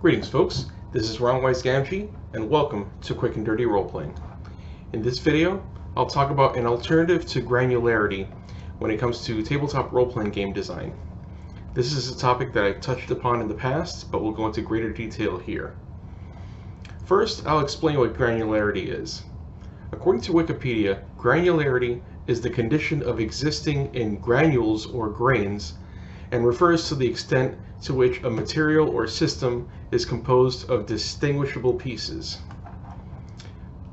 Greetings folks, this is Ron Wise Gamgee and welcome to Quick and Dirty Roleplaying. In this video, I'll talk about an alternative to granularity when it comes to tabletop roleplaying game design. This is a topic that I've touched upon in the past, but we'll go into greater detail here. First, I'll explain what granularity is. According to Wikipedia, granularity is the condition of existing in granules or grains and refers to the extent to which a material or system is composed of distinguishable pieces.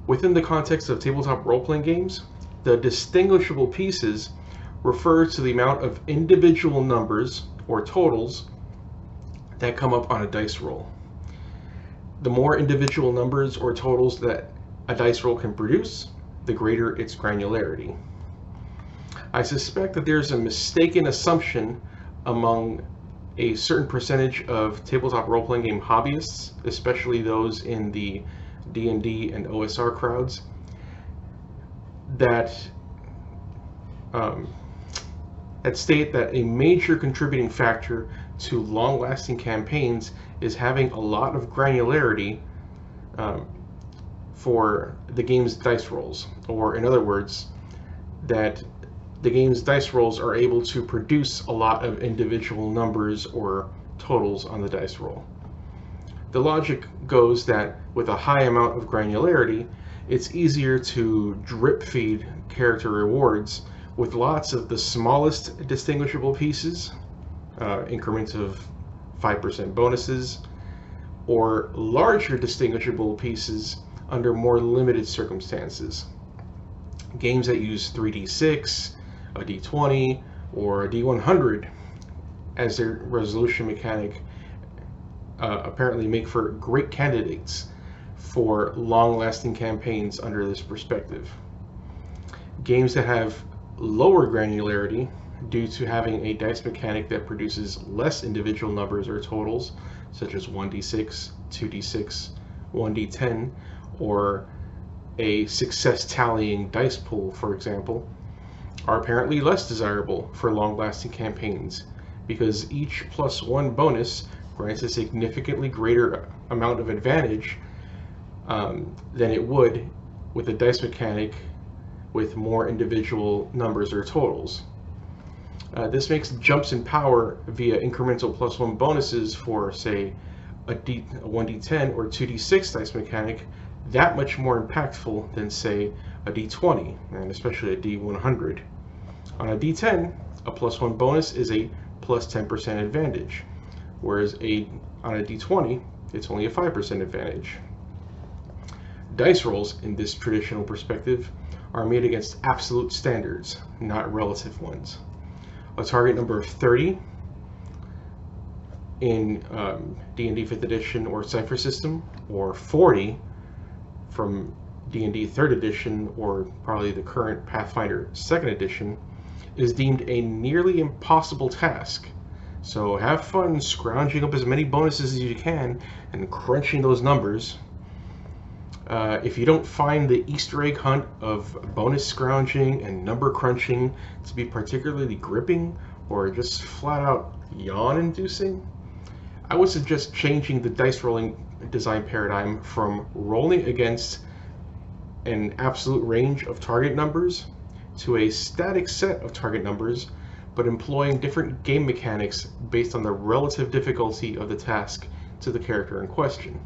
Within the context of tabletop role-playing games, the distinguishable pieces refer to the amount of individual numbers or totals that come up on a dice roll. The more individual numbers or totals that a dice roll can produce, the greater its granularity. I suspect that there's a mistaken assumption among a certain percentage of tabletop role-playing game hobbyists, especially those in the D&D and OSR crowds, that state that a major contributing factor to long-lasting campaigns is having a lot of granularity for the game's dice rolls, or in other words, that the game's dice rolls are able to produce a lot of individual numbers or totals on the dice roll. The logic goes that with a high amount of granularity, it's easier to drip feed character rewards with lots of the smallest distinguishable pieces, increments of 5% bonuses, or larger distinguishable pieces under more limited circumstances. Games that use 3d6, a d20, or a d100 as their resolution mechanic apparently make for great candidates for long-lasting campaigns under this perspective. Games that have lower granularity due to having a dice mechanic that produces less individual numbers or totals, such as 1d6, 2d6, 1d10, or a success tallying dice pool, for example, are apparently less desirable for long-lasting campaigns because each +1 bonus grants a significantly greater amount of advantage than it would with a dice mechanic with more individual numbers or totals. This makes jumps in power via incremental +1 bonuses for, say, a 1d10 or 2d6 dice mechanic that much more impactful than, say, a d20, and especially a d100. On a d10, a +1 bonus is a +10% advantage, whereas on a d20, it's only a 5% advantage. Dice rolls, in this traditional perspective, are made against absolute standards, not relative ones. A target number of 30 in D&D 5th edition or Cypher system, or 40 from D&D 3rd edition or probably the current Pathfinder 2nd edition, is deemed a nearly impossible task. So have fun scrounging up as many bonuses as you can and crunching those numbers. If you don't find the Easter egg hunt of bonus scrounging and number crunching to be particularly gripping or just flat out yawn-inducing, I would suggest changing the dice rolling design paradigm from rolling against an absolute range of target numbers to a static set of target numbers, but employing different game mechanics based on the relative difficulty of the task to the character in question.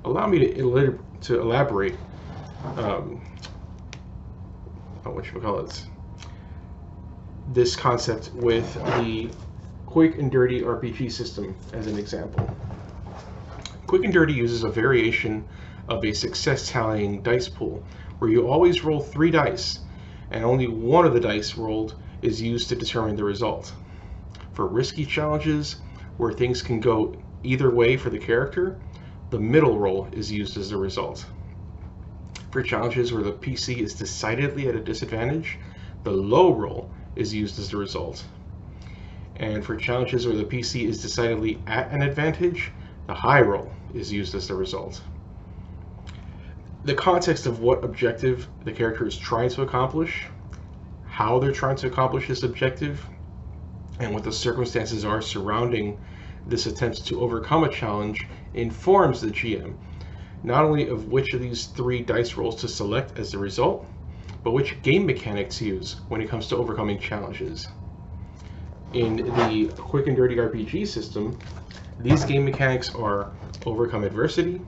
Allow me to elaborate this concept with the Quick and Dirty RPG system as an example. Quick and Dirty uses a variation of a success tallying dice pool where you always roll 3 dice and only one of the dice rolled is used to determine the result. For risky challenges where things can go either way for the character, the middle roll is used as the result. For challenges where the PC is decidedly at a disadvantage, the low roll is used as the result. And for challenges where the PC is decidedly at an advantage, the high roll is used as the result. The context of what objective the character is trying to accomplish, how they're trying to accomplish this objective, and what the circumstances are surrounding this attempt to overcome a challenge informs the GM not only of which of these 3 dice rolls to select as the result, but which game mechanic to use when it comes to overcoming challenges. In the Quick and Dirty RPG system, these game mechanics are overcome adversity,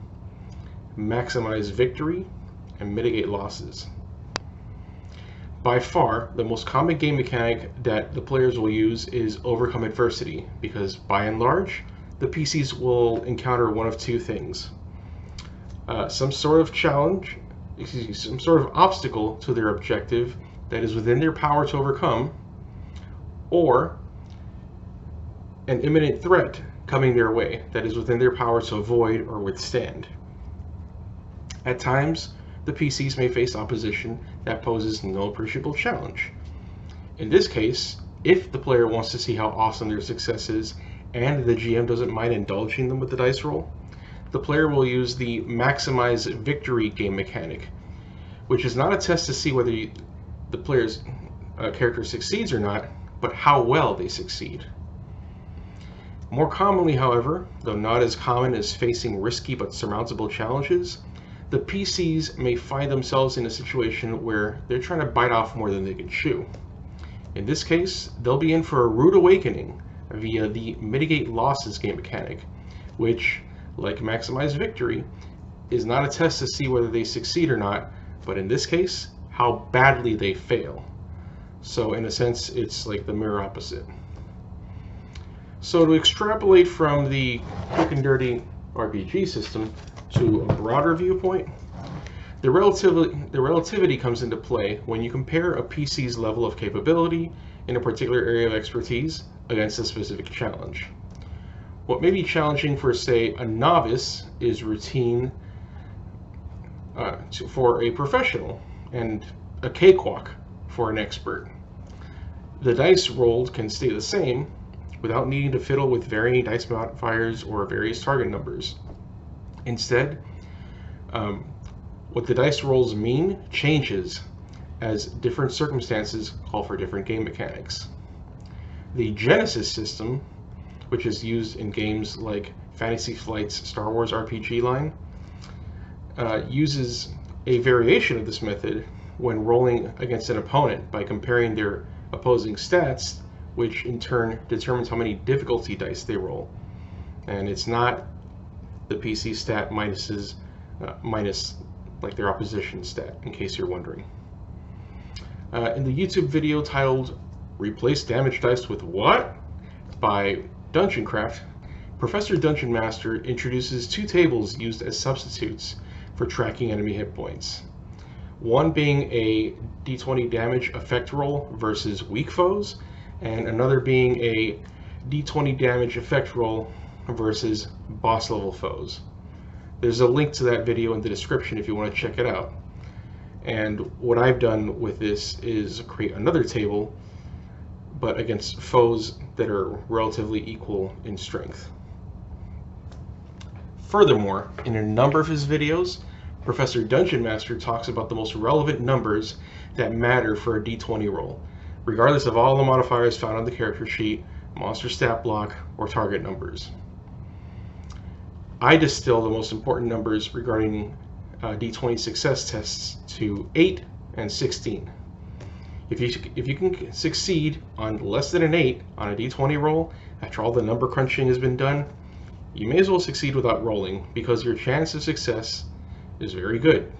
maximize victory, and mitigate losses. By far, the most common game mechanic that the players will use is overcome adversity, because by and large, the PCs will encounter one of 2 things. Some sort of challenge, some sort of obstacle to their objective that is within their power to overcome, or an imminent threat coming their way that is within their power to avoid or withstand. At times, the PCs may face opposition that poses no appreciable challenge. In this case, if the player wants to see how awesome their success is and the GM doesn't mind indulging them with the dice roll, the player will use the maximize victory game mechanic, which is not a test to see whether the player's character succeeds or not, but how well they succeed. More commonly, however, though not as common as facing risky but surmountable challenges, the PCs may find themselves in a situation where they're trying to bite off more than they can chew. In this case, they'll be in for a rude awakening via the mitigate losses game mechanic, which, like maximize victory, is not a test to see whether they succeed or not, but in this case, how badly they fail. So in a sense, it's like the mirror opposite. So to extrapolate from the Quick and Dirty RPG system to a broader viewpoint, the relativity comes into play when you compare a PC's level of capability in a particular area of expertise against a specific challenge. What may be challenging for, say, a novice is routine for a professional, and a cakewalk for an expert. The dice rolled can stay the same without needing to fiddle with varying dice modifiers or various target numbers. Instead, what the dice rolls mean changes as different circumstances call for different game mechanics. The Genesis system, which is used in games like Fantasy Flight's Star Wars RPG line, uses a variation of this method when rolling against an opponent by comparing their opposing stats, which in turn determines how many difficulty dice they roll. And it's not the PC stat minus like their opposition stat, in case you're wondering. In the YouTube video titled "Replace Damage Dice with What?" by Dungeoncraft, Professor Dungeon Master introduces 2 tables used as substitutes for tracking enemy hit points. One being a d20 damage effect roll versus weak foes, and another being a d20 damage effect roll versus boss level foes. There's a link to that video in the description if you want to check it out. And what I've done with this is create another table, but against foes that are relatively equal in strength. Furthermore, in a number of his videos, Professor Dungeon Master talks about the most relevant numbers that matter for a d20 roll, regardless of all the modifiers found on the character sheet, monster stat block, or target numbers. I distill the most important numbers regarding d20 success tests to 8 and 16. If you can succeed on less than an 8 on a d20 roll after all the number crunching has been done, you may as well succeed without rolling, because your chance of success is very good,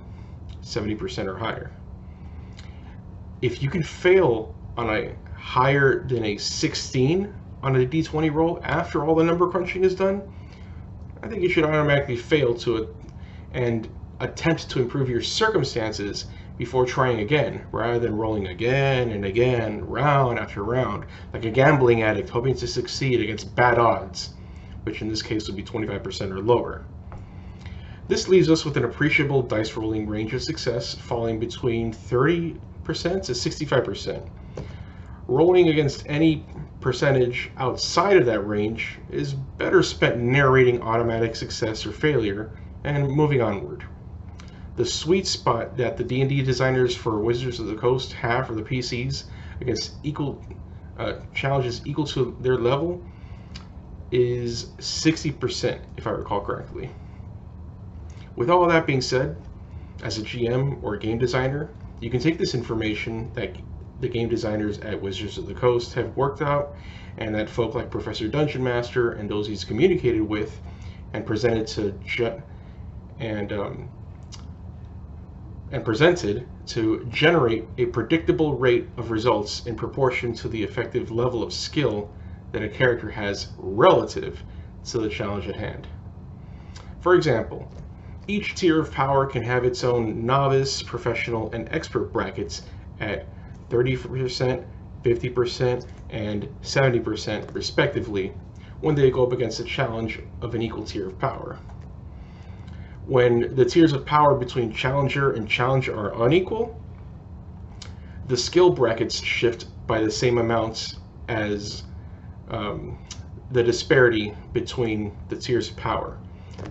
70% or higher. If you can fail on a higher than a 16 on a d20 roll after all the number crunching is done, I think you should automatically fail to it and attempt to improve your circumstances before trying again, rather than rolling again and again, round after round, like a gambling addict hoping to succeed against bad odds, which in this case would be 25% or lower. This leaves us with an appreciable dice rolling range of success falling between 30% to 65%. Rolling against any percentage outside of that range is better spent narrating automatic success or failure and moving onward. The sweet spot that the D&D designers for Wizards of the Coast have for the PCs against challenges equal to their level is 60%, if I recall correctly. With all of that being said, as a GM or game designer, you can take this information that the game designers at Wizards of the Coast have worked out, and that folk like Professor Dungeon Master and those he's communicated with, and presented to generate a predictable rate of results in proportion to the effective level of skill that a character has relative to the challenge at hand. For example, each tier of power can have its own novice, professional, and expert brackets at 30%, 50%, and 70% respectively when they go up against a challenge of an equal tier of power. When the tiers of power between challenger and challenger are unequal, the skill brackets shift by the same amounts as the disparity between the tiers of power.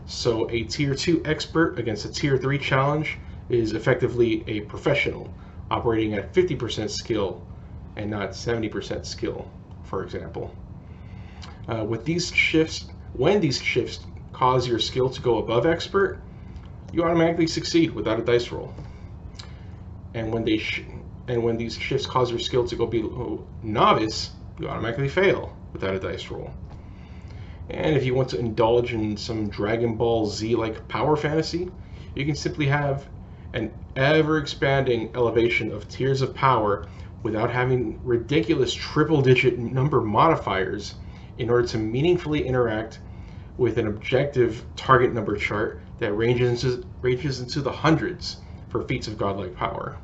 So a tier 2 expert against a tier 3 challenge is effectively a professional operating at 50% skill and not 70% skill, for example. When these shifts cause your skill to go above expert, you automatically succeed without a dice roll. And when these shifts cause your skill to go below novice, you automatically fail without a dice roll. And if you want to indulge in some Dragon Ball Z-like power fantasy, you can simply have an ever-expanding elevation of tiers of power without having ridiculous triple-digit number modifiers in order to meaningfully interact with an objective target number chart that ranges into the hundreds for feats of godlike power.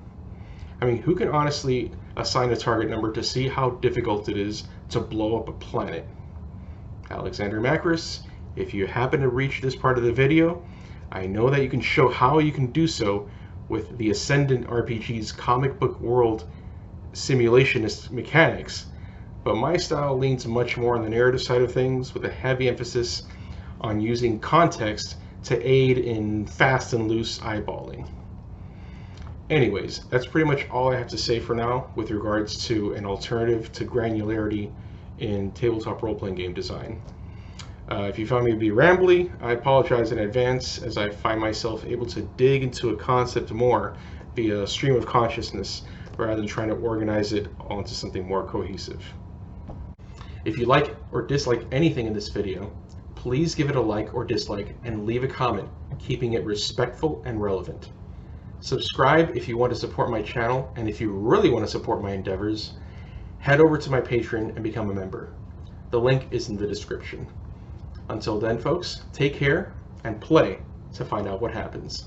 I mean, who can honestly assign a target number to see how difficult it is to blow up a planet? Alexander Macris, if you happen to reach this part of the video, I know that you can show how you can do so with the Ascendant RPG's comic book world simulationist mechanics, but my style leans much more on the narrative side of things, with a heavy emphasis on using context to aid in fast and loose eyeballing. Anyways, that's pretty much all I have to say for now with regards to an alternative to granularity in tabletop role-playing game design. If you found me to be rambly, I apologize in advance, as I find myself able to dig into a concept more via stream of consciousness rather than trying to organize it onto something more cohesive. If you like or dislike anything in this video, please give it a like or dislike and leave a comment, keeping it respectful and relevant. Subscribe if you want to support my channel, and if you really want to support my endeavors, head over to my Patreon and become a member. The link is in the description. Until then, folks, take care and play to find out what happens.